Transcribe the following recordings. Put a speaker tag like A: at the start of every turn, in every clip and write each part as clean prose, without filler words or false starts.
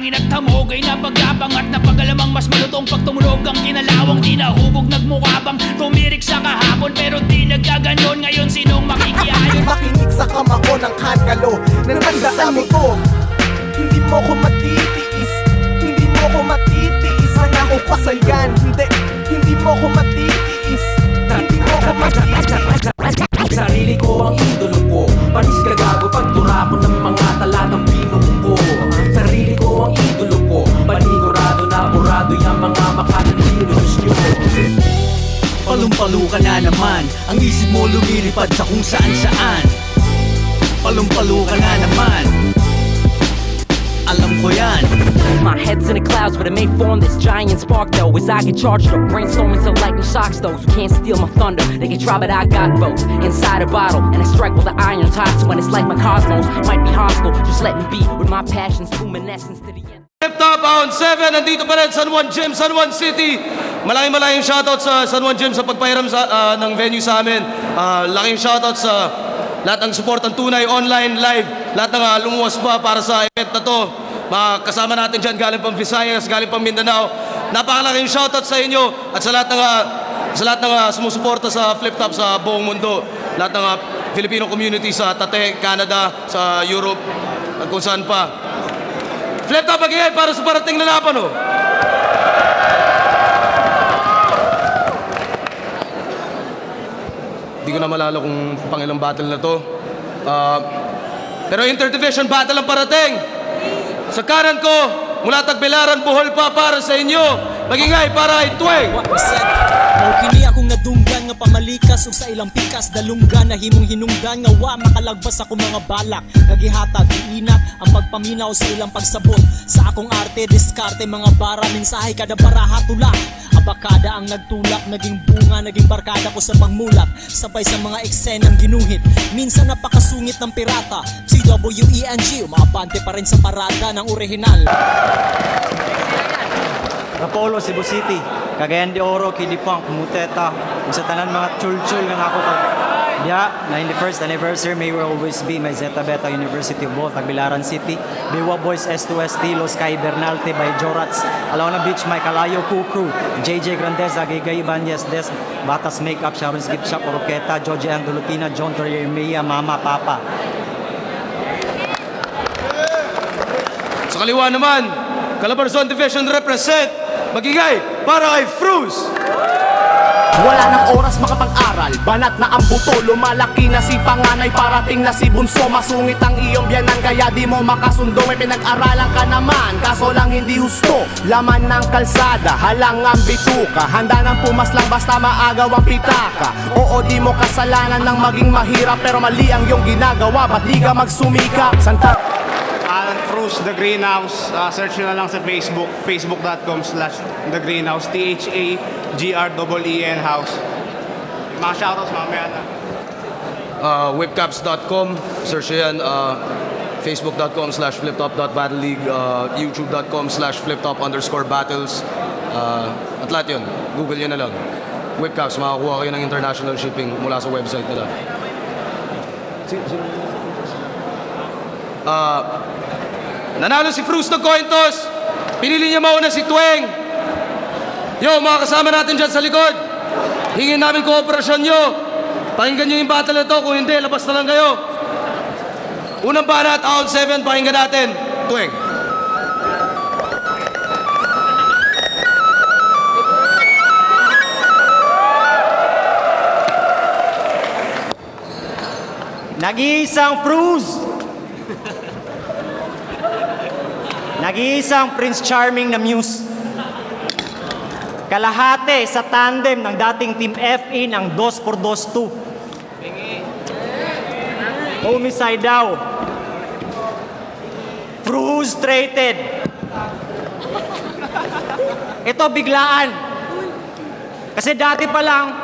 A: panalangin at hamog ay napagapang at napagalamang mas malutong pag tumulog ang kinalawang. Di nahubog nagmukhabang tumirik sa kahapon pero di nagkaganon. Ngayon sinong makikiayon?
B: Makinig sa kamako ng kankalo na nasasabi ko, hindi mo ko matitiis, hindi mo ko matitiis. Nangako pa sa yan, hindi mo ko matitiis, hindi mo ko matitiis.
C: Sarili ko ang idolo ko, panis ka gago pag turako ng mga talatang binuko. Sarili ko ang idolo ko, panigurado na burado yung mga makakalinos nyo.
D: Palumpalo ka na naman, ang isip mo lumilipad sa kung saan-saan. Palumpalo ka na naman, alam ko yan.
E: My head's in the clouds, but it may form this giant spark though. As I get charged up, brainstorming till lightning shocks those who can't steal my thunder. They can try, but I got both inside a bottle, and I strike while the iron's hot. So when it's like my cosmos might be hostile, just let me be with my passions, luminescence to the end.
F: Flip Top Bound 7, nandito pa rin San Juan Gym, San Juan City. Malayong shoutout sa San Juan Gym sa pagpahiram ng venue sa amin. Laking shoutout sa lahat ng support ng Tunay Online Live, lahat ng lumuwas pa para sa event na to. Kasama natin dyan galing pang Visayas, galing pang Mindanao. Napakalaking shoutout sa inyo at sa lahat ng sumusuporta sa Flip Top sa buong mundo. Lahat ng Filipino community sa Tate, Canada, sa Europe, at kung saan pa. Flip Top magigay para sa parating na laban, oh. Hindi ko na malala kung pangilang battle na to. Pero interdivision battle ang parating. Sa kanan ko, mula Tagbilaran, Bohol pa para sa inyo. Magingay para Tuweng.
G: Mao kini akong nadunggan nga pamalikas ug sa ilang pikas dalunggan na himong hinungdan nga wa makalagpas ako mga balak nagihatag inat ang pagpaminaw sa ilang pagsabot sa akong arte diskarte mga bara mensahe kada baraha tulak abakada ang nagtulak naging bunga naging barkada ko sa pangmulat sabay sa mga eksenang ginuhit minsan napakasungit ng pirata CWENG umaabante pa rin sa parada ng orihinal.
H: Rapolo, Cebu City, Cagayan de Oro, Kidipang, Muteta, sa tanan mga chul-chul nga ako tag diya, 91st anniversary may always be may Zeta Beta University of Both, Tagbilaran City, Biwa Boys, S2ST, Los Kai Bernalte by Jorats, Alauna Beach, may Kalayo Kukru, JJ Grandeza, Gigay Ibanez, Des, Batas Makeup, Sharon's Gift Shop, Oroqueta, Georgie Andulutina, John Torremeya, Mama, Papa.
F: Sa kaliwa naman, Calabarzon Division represent. Magingay para kay Fruz.
B: Wala nang oras makapag-aral, banat na ang buto. Lumalaki na si panganay, parating na si bunso. Masungit ang iyong biyanan, kaya di mo makasundo. May pinag-aralan ka naman, kaso lang hindi husto. Laman ng kalsada, halang ang bituka. Handa nang pumaslang basta maagaw ang pitaka. Oo, di mo kasalanan ng maging mahirap, pero mali ang iyong ginagawa, ba't di ka magsumikap? Santa
I: Alan Fruz, The Greenhouse. Search nyo na lang sa Facebook, facebook.com/The Greenhouse, THAGREEN House. Mga shoutouts mamaya na.
F: Whipcaps.com, search yan. Facebook.com/fliptop.battleleague, YouTube.com/fliptop_battles. At lahat yun, Google yun na lang. Whipcaps, makakuha kayo ng international shipping mula sa website nila. Nanalo si Fruz ng coin toss. Pinili niya mauna si Tuweng. Yo, mga kasama natin dyan sa likod, hingin namin kooperasyon nyo. Pakinggan nyo yung battle na to. Kung hindi, labas na lang kayo. Unang banat, round 7, pakinggan natin. Tuweng.
H: Nag-iisang Fruz, nag-iisang Prince Charming na Muse. Kalahati sa tandem ng dating Team FE ng 2x2. Homicide daw. Frustrated. Ito biglaan. Kasi dati pa lang,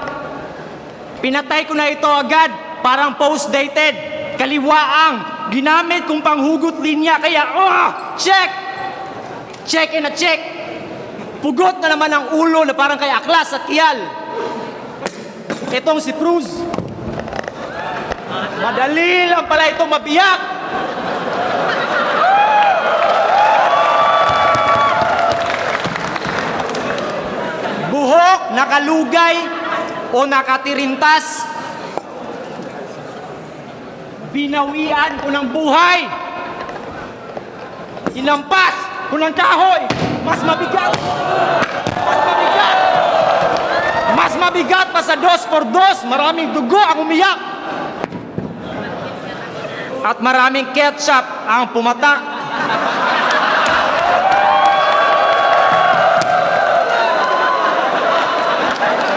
H: pinatay ko na ito agad. Parang post-dated. Kaliwaang. Ginamit kong panghugot linya. Kaya, check! Check and a check. Pugot na naman ang ulo na parang kay Aklas at Kiyal. Itong si Fruz. Madali lang pala itong mabiyak. nakalugay o nakatirintas, binawian ko ng buhay. Inampas ko ng kahoy. Mas mabigat. Mas mabigat pa sa 2x2. Maraming dugo ang umiyak. At maraming ketchup ang pumatak.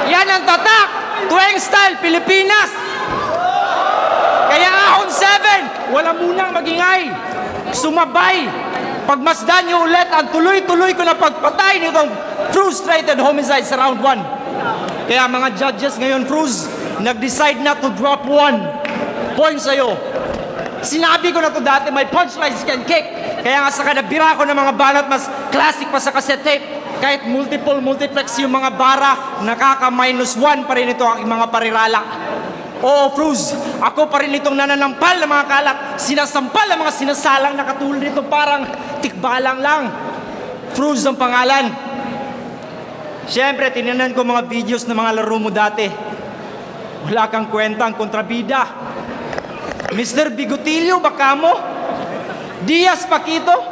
H: Yan ang tatak. Tuwing style, Pilipinas. Kaya ahon 7, wala munang magingay. Sumabay. Pagmasdan niyo ulit ang tuloy-tuloy ko na pagpatay nitong frustrated homicide sa round 1. Kaya mga judges ngayon, Cruz, nag-decide na to drop 1 point sa'yo. Sinabi ko na to dati, my punchlines can kick. Kaya nga sa kanabira ko ng mga banat, mas classic pa sa cassette tape. Kahit multiplex yung mga bara, nakaka-1 pa rin ito ang mga parirala. Oo, Cruz, ako pa rin itong nananampal ng mga kalat, sinasampal ng mga sinasalang na katulad nito, parang tikbalang lang. Cruz ang pangalan. Siyempre, tinanan ko mga videos ng mga laro mo dati. Wala kang kwentang kontrabida. Mr. Bigotilio, baka mo? Diaz Paquito?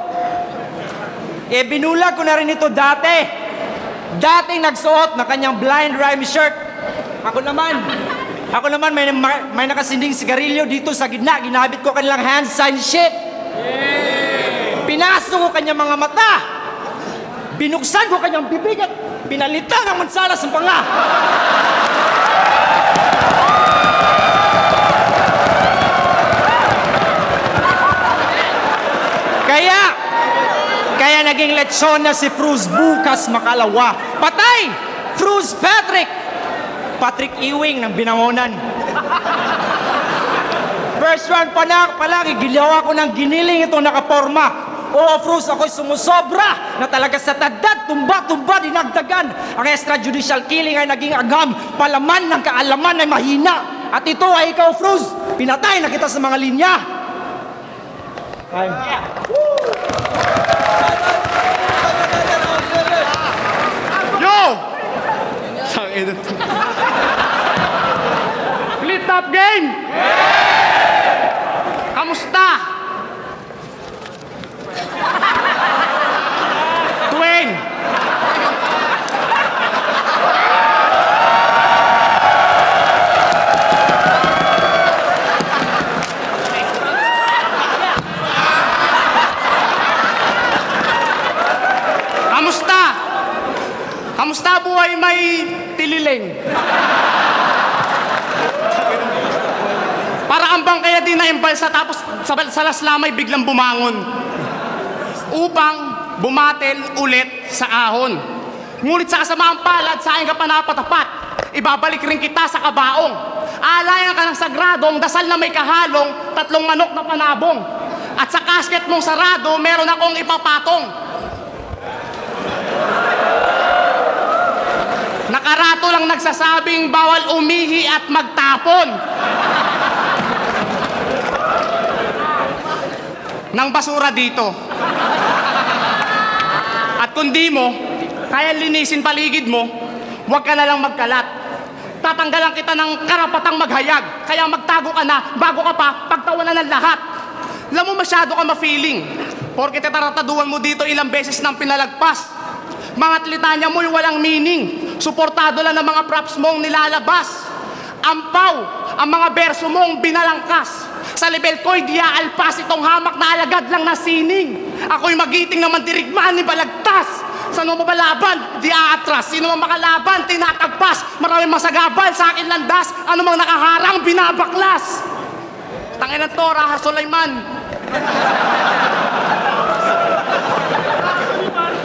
H: Binulag ko na rin ito dati. Dating nagsuot na kanyang blind rhyme shirt. Ako naman may nakasinding sigarilyo dito sa gitna. Ginabit ko kanilang hand sign shit. Pinasok ko kanyang mga mata. Binuksan ko kanyang bibig at pinalitan ang mansalas ng panga. Kaya naging lechon na si Cruz bukas makalawa. Patay! Cruz Patrick Ewing ng Binangonan. First round pa lang, ginawa ko ng giniling itong nakaporma. Oo, Cruz, ako'y sumusobra na talaga sa tadad, tumba, dinagdagan. Ang extrajudicial killing ay naging agam, palaman ng kaalaman ay mahina. At ito ay ikaw, Cruz, pinatay na kita sa mga linya.
I: Yo! Tangina to. Split top game! Kamusta? Tuwing! Kamusta buhay may tililing? Para ang bangkaya din na imbalsa tapos sa laslamay biglang bumangon. Upang bumatel ulit sa ahon. Ngunit sa kasamaang palad, sa aking kapanapatapat, ibabalik rin kita sa kabaong. Aalayan ka ng sagradong dasal na may kahalong 3 manok na panabong. At sa kasket mong sarado, meron akong ipapatong. Nakarato lang nagsasabing bawal umihi at magtapon ng basura dito. At kung di mo kaya linisin paligid mo, huwag ka na lang magkalat. Tatanggalan kita ng karapatang maghayag. Kaya magtago ka na bago ka pa pagtawanan ng lahat. Alam mo, masyado ka ma-feeling. Porke tatarataduan mo dito ilang beses nang pinalagpas. Mga litanya mo'y walang meaning. Suportado lang ng mga props mong nilalabas. Ampaw ang mga berso mong binalangkas. Sa level ko'y di aalpas itong hamak na alagad lang na sining. Ako'y magiting naman dirigmaan ni balagtas. Saan mo mabalaban? Di aatras. Sino mang makalaban? Tinatagpas. Maraming masagabal sa akin landas. Ano mang nakaharang? Binabaklas. Tangin ng Tora, Sulaiman.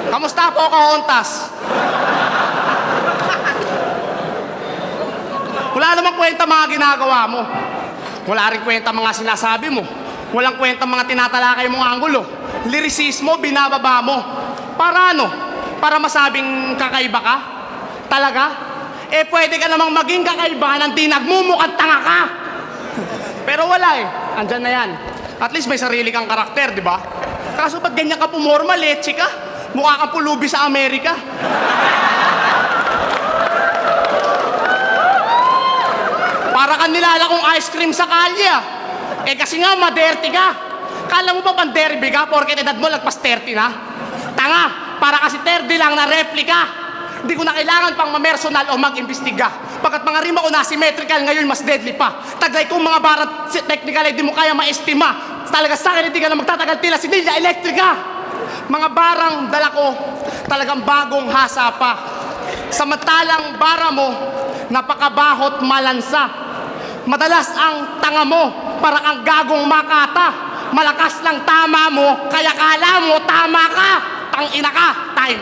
I: Kamusta po, kahontas? Wala namang kwenta mga ginagawa mo. Wala rin kwenta mga sinasabi mo. Walang kwenta mga tinatalakay mong anggulo. Lyricismo, binababa mo. Para ano? Para masabing kakaiba ka? Talaga? Pwede ka namang maging kakaiba nang di nagmumukhang tanga ka. Pero wala andyan na yan. At least may sarili kang karakter, di ba? Kaso ba't ganyan ka pumorma, leche ka? Mukha kang pulubi sa Amerika. Para kang nilalakong ice cream sa kalye. Eh kasi nga, maderti ka. Kala mo ba panderby ka? Porket edad mo, lagpas 30 na? Tanga, para kasi 30 lang na replika. Hindi ko na kailangan pang mamersonal o mag-imbestiga. Pagkat mga rima ko na symmetrical, ngayon mas deadly pa. Taglay kong mga barat technical, hindi mo kaya maestima. Talaga sa akin, hindi ka na magtatagal tila sinilya elektrika. Mga barang dala ko, talagang bagong hasa pa. Samantalang bara mo, napakabahot malansa. Madalas ang tanga mo, para kang gagong makata. Malakas lang tama mo, kaya kala mo tama ka. Tangina ka, time.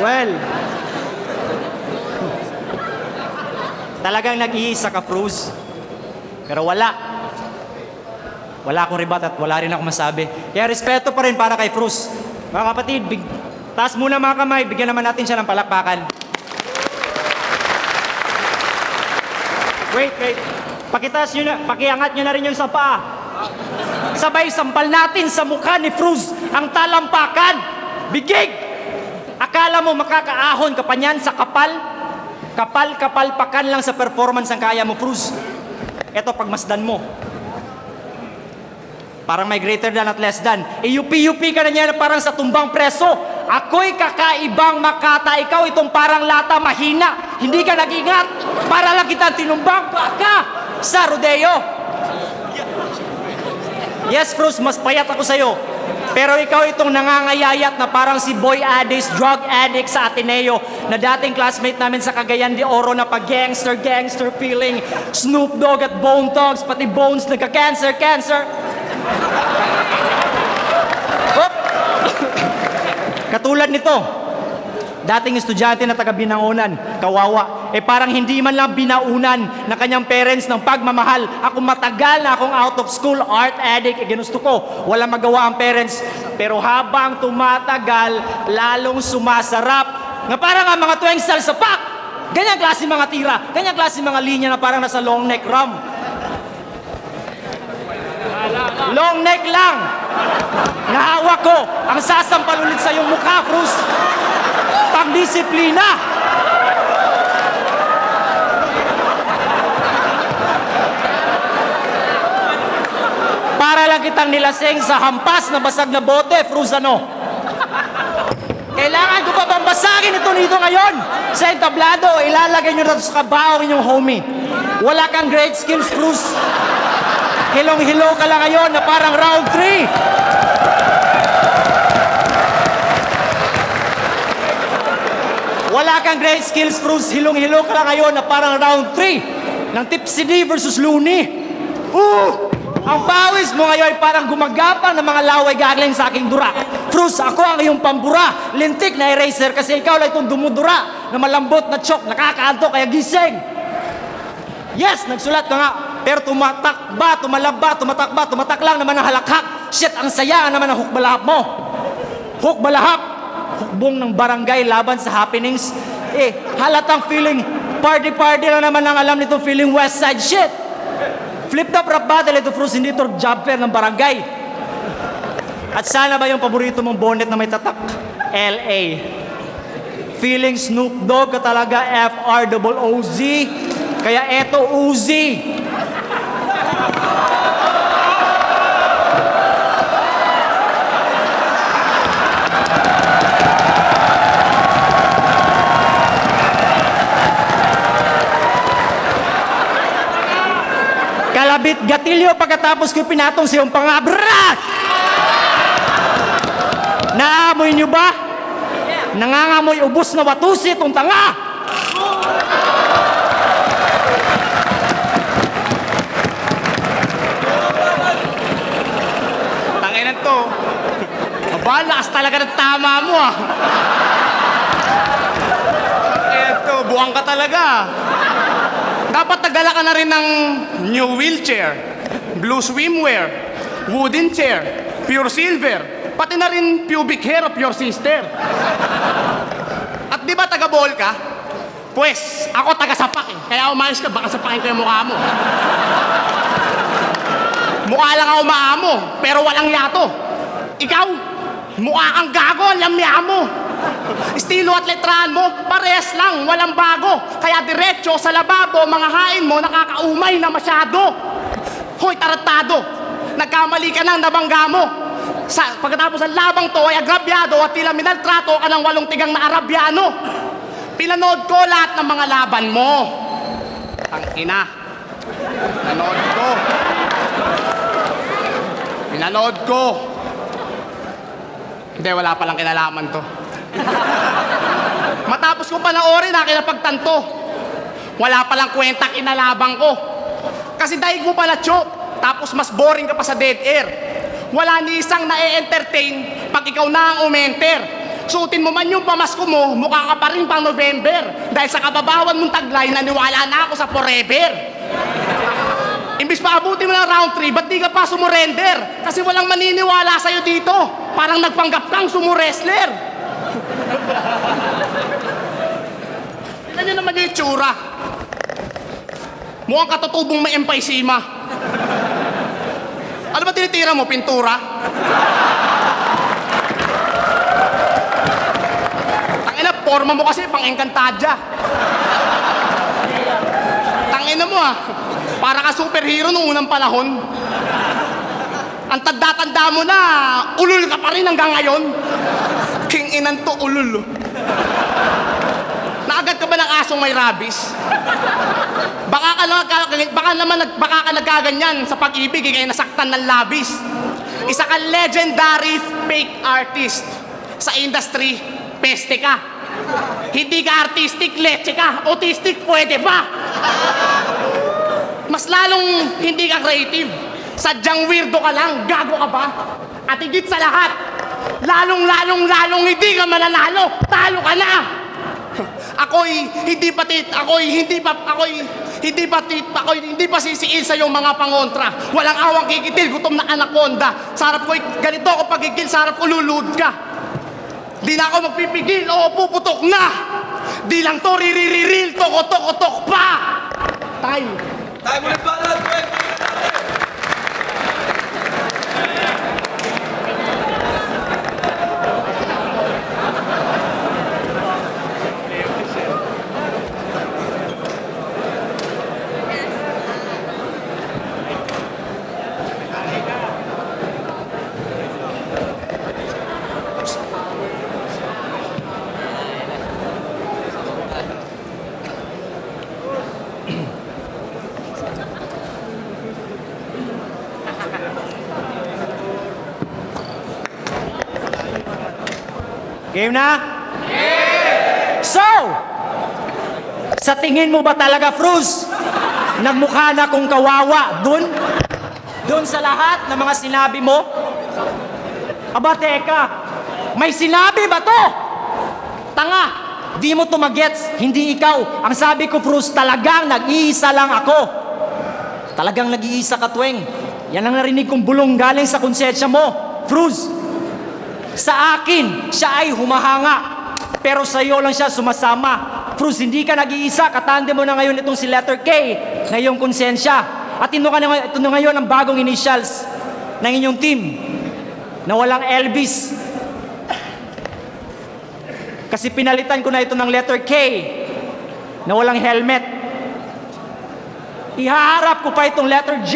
H: Well, talagang nag-iisa ka, Cruz. Pero wala. Wala akong ribat at wala rin ako masabi. Kaya respeto pa rin para kay Cruz. Mga kapatid, taas muna mga kamay, bigyan naman natin siya ng palakpakan. Wait. Pakiangat nyo na rin yung sa paa. Sabay sampal natin sa mukha ni Cruz ang talampakan. Bigig! Akala mo makakaahon ka pa niyan sa kapal? Kapal-kapalpakan lang sa performance ang kaya mo, Cruz. Eto, pagmasdan mo. Parang may greater than at less than. Yupi-yupi ka na niya na parang sa tumbang preso. Ako'y kakaibang Makata. Ikaw itong parang lata mahina. Hindi ka nag-ingat. Para lang kita tinumbang baka sa rodeo. Yes, Cruz, mas payat ako sa'yo. Pero ikaw itong nangangayayat na parang si Boy Addis, drug addict sa Ateneo, na dating classmate namin sa Cagayan de Oro na pag-gangster feeling, Snoop Dogg at Bone Thugs, pati Bones nagka-cancer. Hop! Katulad nito, dating estudyante na taga-Binangonan, kawawa, parang hindi man lang binaunan ng kanyang parents ng pagmamahal. Ako matagal na akong out of school art addict, ginusto ko, wala magawa ang parents. Pero habang tumatagal, lalong sumasarap. Nga parang ang mga tuwing salsapak, ganyang klase mga tira, ganyang klase mga linya na parang nasa long neck rum. Long neck lang. Nahawak ko ang sasampal ulit sa iyong mukha, Cruz. Pang-disiplina. Para lang kitang nilasing sa hampas na basag na bote, Cruz, ano? Kailangan ko pa bang basagin ito nito ngayon? Sa entablado, ilalagay nyo na ito sa kabaong inyong homie. Wala kang great skills, Cruz. Hilong-hilo ka lang ngayon na parang round 3. Wala kang great skills, Cruz. Hilong-hilo ka lang ngayon na parang round 3 ng Tipsy D versus Looney. Ang pawis mo ngayon ay parang gumagapang ng mga laway gagling sa aking dura. Cruz, ako ang iyong pambura. Lintik na eraser kasi ikaw lang itong dumudura na malambot na chok. Nakakaanto kaya gising. Yes, nagsulat ka nga. Pero tumatakba, tumatak lang naman ang halakhak. Shit, ang saya naman ang hukbalahap mo. Hukbalahap. Hukbong ng barangay laban sa happenings. Halatang feeling, party lang naman ang alam nitong feeling west side shit. Flip top rap battle ito, Cruz, hindi ito job fair ng barangay. At sana ba yung paborito mong bonnet na may tatak? LA. Feeling Snoop Dogg ka talaga, FROOZ. Kaya eto, Uzi. Kalabit gatilyo pagkatapos ko pinatong sa iyong pangabrat! Naamoy niyo ba? Nangangamoy ubos na watusi itong tanga!
I: Tanginan to. Mabalakas talaga ng tama mo ah. Eto, buwang ka talaga. Dapat nagdala ka na rin ng new wheelchair, blue swimwear, wooden chair, pure silver, pati na rin pubic hair of your sister. taga-Bohol ka? Pues, ako taga-Sapak eh. Kaya umayos ka, baka sapakin ko yung mukha mo. Mukha lang ako maamo, pero walang yato. Ikaw, mukha kang gago, ang lamya mo. Estilo at letrahan mo, parehas lang, walang bago. Kaya diretso sa lababo, mga hain mo, nakakaumay na masyado. Hoy, taratado, nagkamali ka ng nabangga mo. Pagkatapos ng labang to ay agrabyado at tila minaltrato ka ng 8 tigang na Arabyano. Pinanood ko lahat ng mga laban mo. Tangina. Pinanood ko. Hindi, wala palang kinalaman to. Matapos kong panoorin, kinapagtanto. Wala palang kwenta kinalabang ko. Kasi daig mo pala, Chop. Tapos mas boring ka pa sa dead air. Wala ni isang na-entertain pag ikaw na ang umenter. Suotin mo man yung pamasko mo, mukha ka pa rin pang November. Dahil sa kababawan mong taglay, naniwala na ako sa forever. Imbis pa abutin mo ng round 3, ba't di ka pa sumurrender? Kasi walang maniniwala sa'yo dito. Parang nagpanggap kang sumu-wrestler. Tignan nyo naman yung itsura. Mukhang katutubong may emphysema. Ano ba tinitira mo? Pintura? Tangina, forma mo kasi pang Encantadia. Tangina mo para ka superhero nung unang panahon. Ang tanda-tanda mo na, ulul ka pa rin hanggang ngayon. King inan to, ulul. Naagad ka ba ng asong may rabies? Baka ka nagkaganyan sa pag-ibig, kaya nasaktan ng labis. Isa ka legendary fake artist. Sa industry, peste ka. Hindi ka artistic, leche ka. Autistic, pwede ba? Mas lalong hindi ka creative. Sadyang weirdo ka lang, gago ka ba? At higit sa lahat, lalong hindi ka mananalo, talo ka na! Ako'y hindi pa sisiil sa iyong mga pangontra. Walang awang kikitil, gutom na anaconda. Sa harap ko'y ganito ako pagigil, sa harap ko lulud ka. Di na ako magpipigil, puputok na! Di lang to, ririril, tokotok pa! Time ulit ba?
H: Game na? So, sa tingin mo ba talaga, Fruz, nagmukha na kung kawawa dun sa lahat ng mga sinabi mo? Aba, teka, may sinabi ba to? Tanga, di mo to magets, hindi ikaw. Ang sabi ko, Fruz, talagang nag-iisa lang ako. Talagang nag-iisa ka, Tweng. Yan ang narinig kong bulong galing sa konsensya mo, Fruz. Sa akin, siya ay humahanga. Pero sa iyo lang siya sumasama. Fruz, hindi ka nag-iisa. Katande mo na ngayon itong si letter K na iyong konsensya. At ito na ngayon ang bagong initials ng inyong team na walang Elvis. Kasi pinalitan ko na ito ng letter K na walang helmet. Ihaharap ko pa itong letter J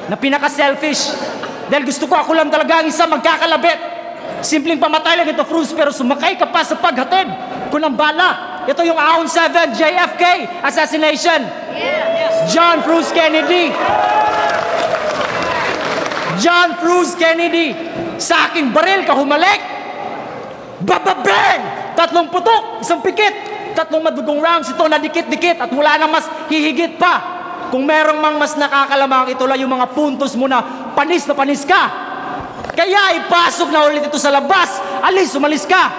H: na pinaka-selfish. Dahil gusto ko ako lang talaga ang isa magkakalabit. Simpleng pamatay lang ito, Fruz, pero sumakay ka pa sa paghatid ko ng bala. Ito yung Ahon 7 JFK assassination. John Cruz Kennedy. John Cruz Kennedy. Sa aking baril ka humalik. Bababang! 3 putok, 1 pikit. 3 madugong rounds ito na dikit-dikit at wala nang mas hihigit pa. Kung merong mang mas nakakalamang, ito lang yung mga puntos mo na panis ka. Kaya ipasok na ulit ito sa labas. Alis, umalis ka.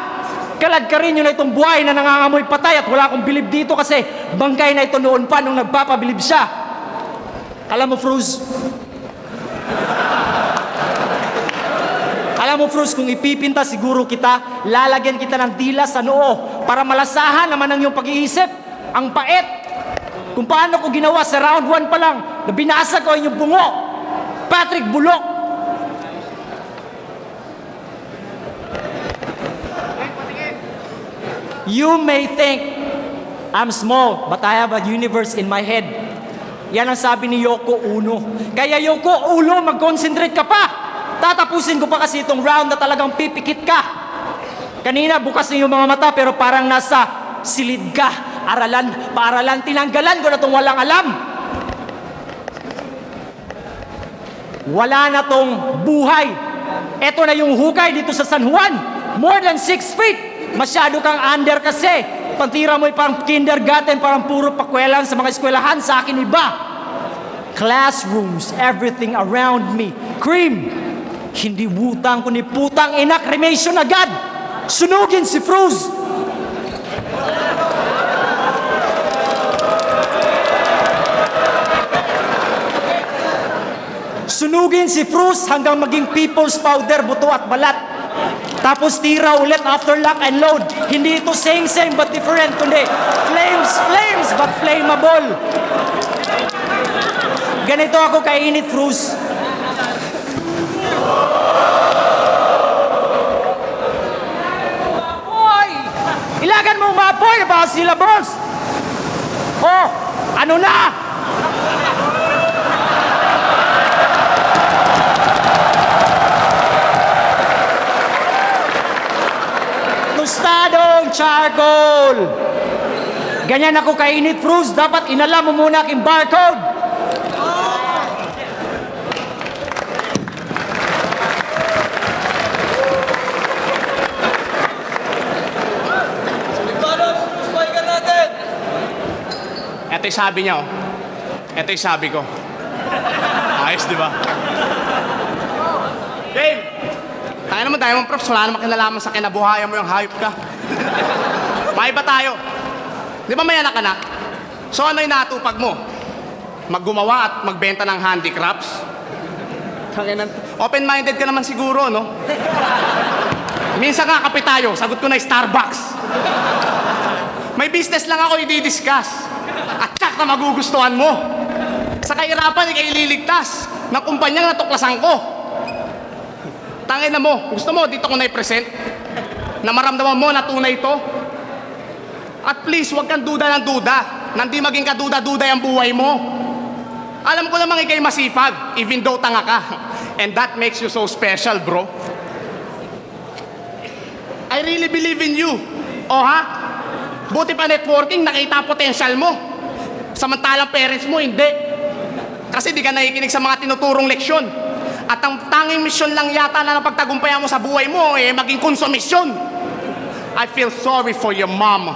H: Kalad ka rin yun na itong buhay na nangangamoy patay at wala akong bilib dito kasi bangkay na ito noon pa nung nagpapabilib siya. Alam mo, Fruz, kung ipipinta siguro kita, lalagyan kita ng dila sa noo
J: para malasahan naman ang iyong pag-iisip. Ang pait. Kung paano ko ginawa sa round 1 pa lang, na binasa ko ang inyong bungo. Patrick Bulok. You may think I'm small, but I have a universe in my head. Yan ang sabi ni Yoko Ono. Kaya Yoko Ono, mag-concentrate ka pa. Tatapusin ko pa kasi itong round na talagang pipikit ka. Kanina, bukas na yung mga mata, pero parang nasa silid ka. Paaralan, tinanggalan ko na itong walang alam. Wala na tong buhay. Ito na yung hukay dito sa San Juan. More than 6 feet. Masyado kang under kasi. Pantira mo parang kindergarten, parang puro pakwelan sa mga eskwelahan. Sa akin iba. Classrooms, everything around me. Cream. Hindi butang kundi putang ina, cremation agad. Sunugin si Fruz. Sunugin si Fruz hanggang maging people's powder, buto at balat. Tapos tira ulit after lock and load. Hindi ito same but different, kundi flames but flammable. Ganito ako kainit, Fruz. Apoy! Ilagan mo umapoy, baka sila boss. Oh, ano na? Tostadong charcoal. Ganyan ako kainit, Fruz. Dapat inalam mo muna aking barcode.
I: Ito yung sabi niya, oh. Ito yung sabi ko. Ayos, di ba? Game! Tayo naman, Diamond Props. Wala naman kinalaman sa kinabuhayan mo yung hayop ka. May ba tayo? Di ba may anak ka na? So ano yung natupag mo? Maggumawa at magbenta ng handicrafts? Open-minded ka naman siguro, no? Minsan nga kape tayo, sagot ko na Starbucks. May business lang ako i-discuss. At tsak na magugustuhan mo. Sa kahirapan, ikay ililigtas ng kumpanyang natuklasan ko. Tangin na mo, gusto mo dito ko na-present na maramdaman mo na tunay ito. At please, huwag kang duda ng duda. Nandi maging kaduda-duda yung buhay mo. Alam ko namang ikay masipag, even though tanga ka. And that makes you so special, bro. I really believe in you. Oh ha? Buti pa networking, nakita ang potential mo. Samantalang parents mo, hindi. Kasi di ka nakikinig sa mga tinuturong leksyon. At ang tanging misyon lang yata na napagtagumpayan mo sa buhay mo, maging konsumisyon. I feel sorry for your mom.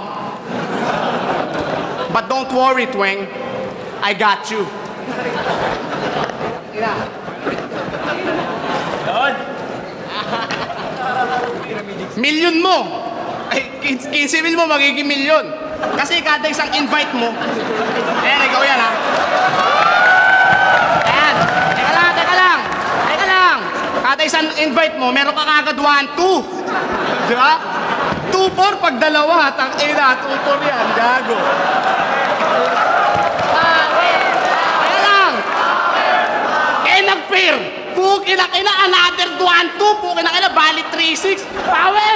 I: But don't worry, Tweng. I got you. Milyon mo. Ay, 15 mil mo, magiging milyon. Kasi kada isang invite mo, ayan, ikaw yan, ha? Ayan, teka lang. Kada isang invite mo, meron ka kagad 1, 2. Diba? 2, 4 pag dalawa, tangina, 2, 4 yan, gago. Teka lang. Kaya nag-pair. Pukina-kina, another 1, 2. Pukina-kina, bali 3, 6. Power!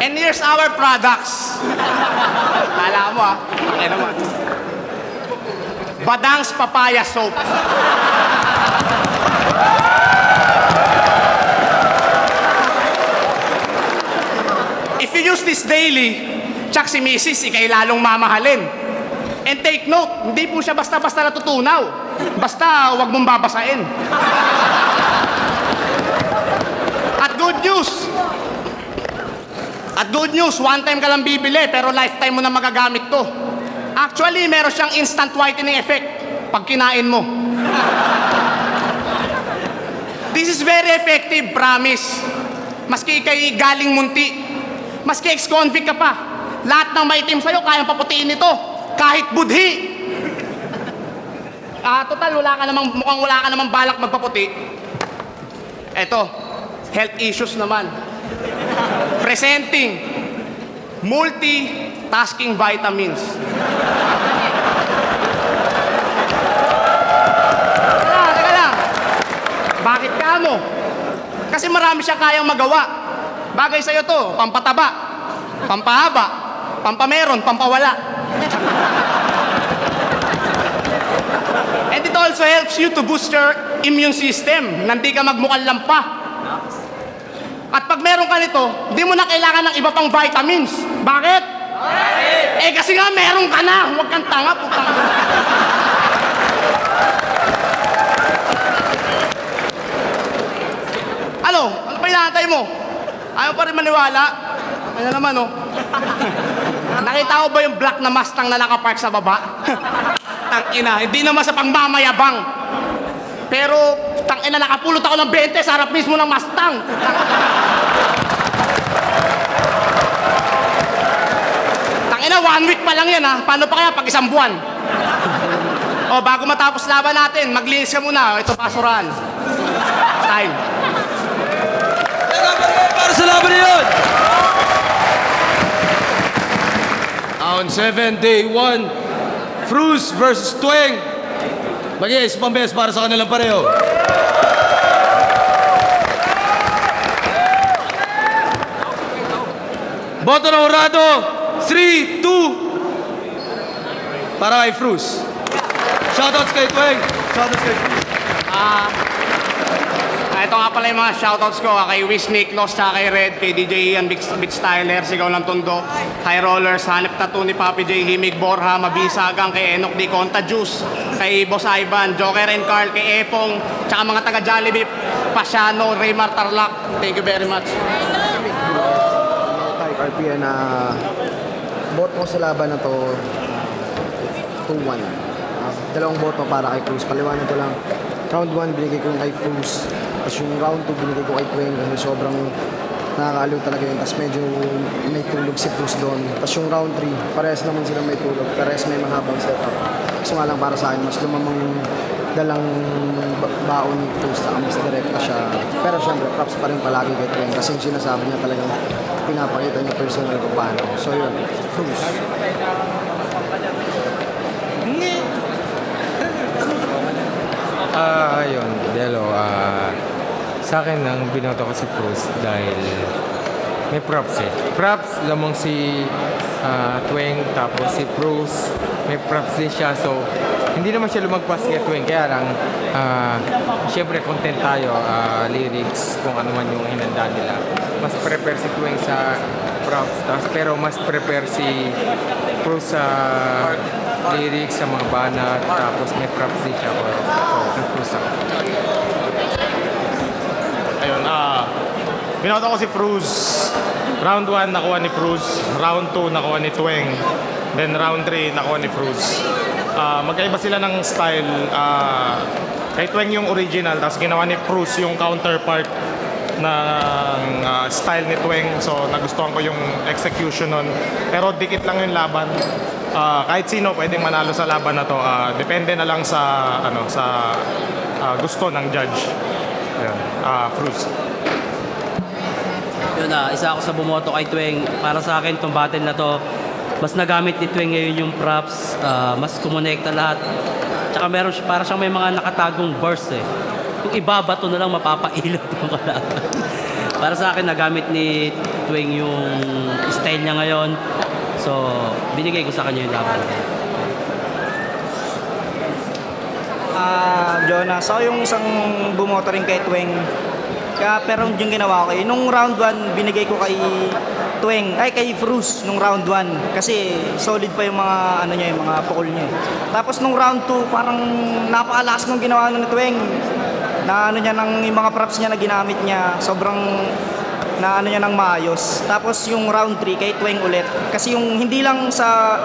I: And here's our products. Kala mo, ha? Okay naman. Badang's Papaya Soap. If you use this daily, tsak si Mrs. ikay lalong mamahalin. And take note, hindi po siya basta-basta natutunaw. Basta huwag mong babasain. At good news, one time ka lang bibili, pero lifetime mo na magagamit to. Actually, meron siyang instant whitening effect pag kinain mo. This is very effective, promise. Maski ikay galing munti, maski ex-convict ka pa, lahat ng maitim sa'yo, kayang paputiin ito, kahit budhi. Total, mukhang wala ka namang balak magpaputi. Eto, Health issues naman. Presenting multitasking vitamins. Teka lang. Bakit ka mo? Kasi marami siyang kayang magawa. Bagay sa'yo to, pampataba, pampahaba, pampameron, pampawala. And it also helps you to boost your immune system. Nandi ka magmukhang lampa. At pag meron ka nito, di mo na kailangan ng iba pang vitamins. Bakit? Eh kasi nga meron ka na. Huwag kang tanga, putang. Ano pa inaantay mo? Ayaw pa rin maniwala? Ano naman, oh. Nakita ko ba yung black na Mustang na nakapark sa baba? Tangina, hindi naman sa pangmamayabang. Pero, tangina, nakapulot ako ng 20 sa harap mismo ng Mustang. Tangina, 1 week pa lang yan, ha? Paano pa kaya pag isang buwan? O, bago matapos laban natin, maglinis ka muna. Ito, basurahan. Style.
F: Para sa laban na yun! Round 7, day 1. Fruz versus Tweng. Mag-iis pang best para sa kanilang pareho. Boto na Horado. 3, 2. Para kay Fruz. Shoutouts kay Tweng. Shoutouts kay Fruz.
I: Ito nga pala yung mga shoutouts ko, kay Wiz Niklos, kay Red, kay DJ Ian, Beat Styler, Sigaw ng Tondo, kay Rollers, Hanep Tattoo ni Papi J, Himig Borja, Mabisagang, kay Enoch Di Conta Juice, kay Boss Ivan, Joker and Carl, kay Epong, tsaka mga taga Jollibee, Pasiano, Raymar Tarlac. Thank you very much.
K: Kay RPN na bot mo sa laban na to 2-1. Dalawang boto para kay Cruz. Paliwanag ko lang. Round 1 binigay ko yung kay Cruz. Tapos yung round 2 binigay ko kay Tweng kasi sobrang nakakaaliw talaga yun. Tapos medyo may tulog si Cruz doon. Tapos yung round 3, parehas naman sila may tulog. Parehas may mahabang setup. Kasi nga lang para sa akin, mas lumamang yung dalang baon ni Cruz. Mas direkta siya. Pero syempre, props pa rin palagi kay Tweng. Kasi yung sinasabi niya talagang pinapakita niya personal kung paano. So yun, Cruz.
L: Ayun, Delo, sa akin ang binoto ko si Cruz dahil may props eh. Props lamang si Tweng, tapos si Cruz, may props din siya. So, hindi naman siya lumagpas kay Tweng, kaya lang, syempre content tayo, lyrics, kung ano man yung hinanda nila. Mas prepare si Tweng sa props, tapos, pero mas prepare si Cruz sa lyrics, sa mga banat, tapos may props din siya. So, Cruz ako.
M: Ayun, binoto ko si Fruz. Round 1 nakuha ni Fruz. Round 2 nakuha ni Tweng. Then round 3 nakuha ni Fruz. Magkaiba sila ng style. Kay Tweng yung original, tapos ginawa ni Fruz yung counterpart ng style ni Tweng. So nagustuhan ko yung execution nun. Pero dikit lang yung laban. Kahit sino pwedeng manalo sa laban na to. Depende na lang sa gusto ng judge. Ayun, Fruz.
N: Yun isa ako sa bumoto kay Tweng. Para sa akin itong battle na to, mas nagamit ni Tweng ngayon yung props, mas kumonekta lahat. Tsaka meron siya, para siyang may mga nakatagong verse eh. Kung ibabato na lang, mapapailot yung kalaban. Para sa akin, nagamit ni Tweng yung style niya ngayon. So, binigay ko sa kanya yung laban.
H: Jonas, ako yung isang bumoto rin kay Tweng. Pero yung ginawa ko, nung round 1, binigay ko kay Tweng, kay Fruz nung round 1. Kasi solid pa yung mga, yung mga pukol niya. Tapos nung round 2, parang napakalakas nung ginawa ni Tweng. Yung mga props niya na ginamit niya, sobrang niya ng maayos. Tapos yung round 3 kay Tweng ulit. Kasi yung hindi lang sa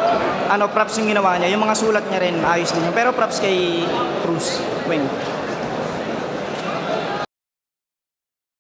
H: props yung ginawa niya, yung mga sulat niya rin ayos din. Pero props kay Cruz, Tweng.